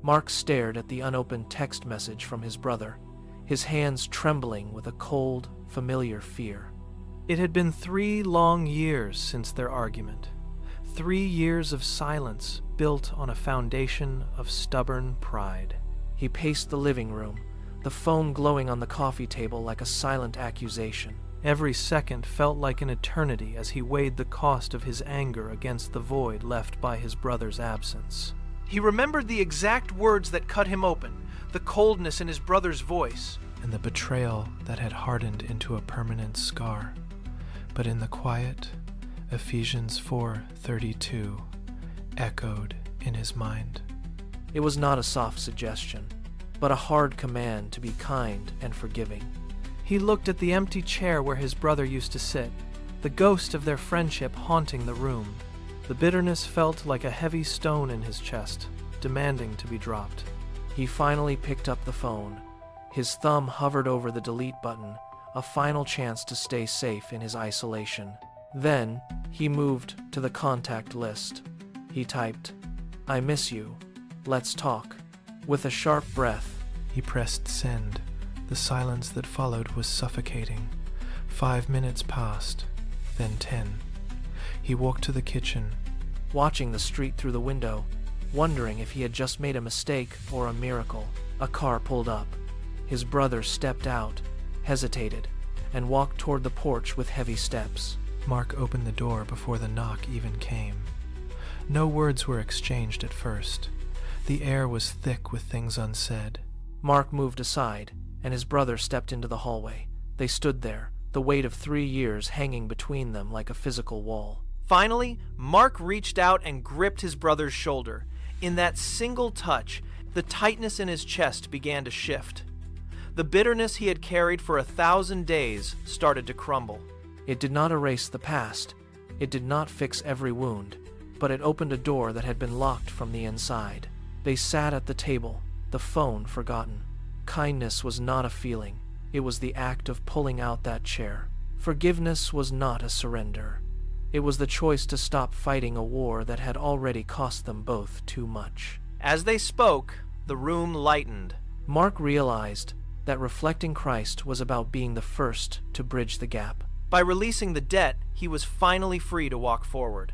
Mark stared at the unopened text message from his brother, his hands trembling with a cold, familiar fear. It had been 3 long years since their argument. 3 years of silence built on a foundation of stubborn pride. He paced the living room, the phone glowing on the coffee table like a silent accusation. Every second felt like an eternity as he weighed the cost of his anger against the void left by his brother's absence. He remembered the exact words that cut him open, the coldness in his brother's voice, and the betrayal that had hardened into a permanent scar. But in the quiet, Ephesians 4:32 echoed in his mind. It was not a soft suggestion, but a hard command to be kind and forgiving. He looked at the empty chair where his brother used to sit, the ghost of their friendship haunting the room. The bitterness felt like a heavy stone in his chest, demanding to be dropped. He finally picked up the phone. His thumb hovered over the delete button, a final chance to stay safe in his isolation. Then, he moved to the contact list. He typed, "I miss you. Let's talk." With a sharp breath, he pressed send. The silence that followed was suffocating. 5 minutes passed, then 10. He walked to the kitchen, watching the street through the window, wondering if he had just made a mistake or a miracle. A car pulled up. His brother stepped out, hesitated, and walked toward the porch with heavy steps. Mark opened the door before the knock even came. No words were exchanged at first. The air was thick with things unsaid. Mark moved aside, and his brother stepped into the hallway. They stood there, the weight of 3 years hanging between them like a physical wall. Finally, Mark reached out and gripped his brother's shoulder. In that single touch, the tightness in his chest began to shift. The bitterness he had carried for 1,000 days started to crumble. It did not erase the past. It did not fix every wound, but it opened a door that had been locked from the inside. They sat at the table, the phone forgotten. Kindness was not a feeling. It was the act of pulling out that chair. Forgiveness was not a surrender. It was the choice to stop fighting a war that had already cost them both too much. As they spoke, the room lightened. Mark realized that reflecting Christ was about being the first to bridge the gap. By releasing the debt, he was finally free to walk forward.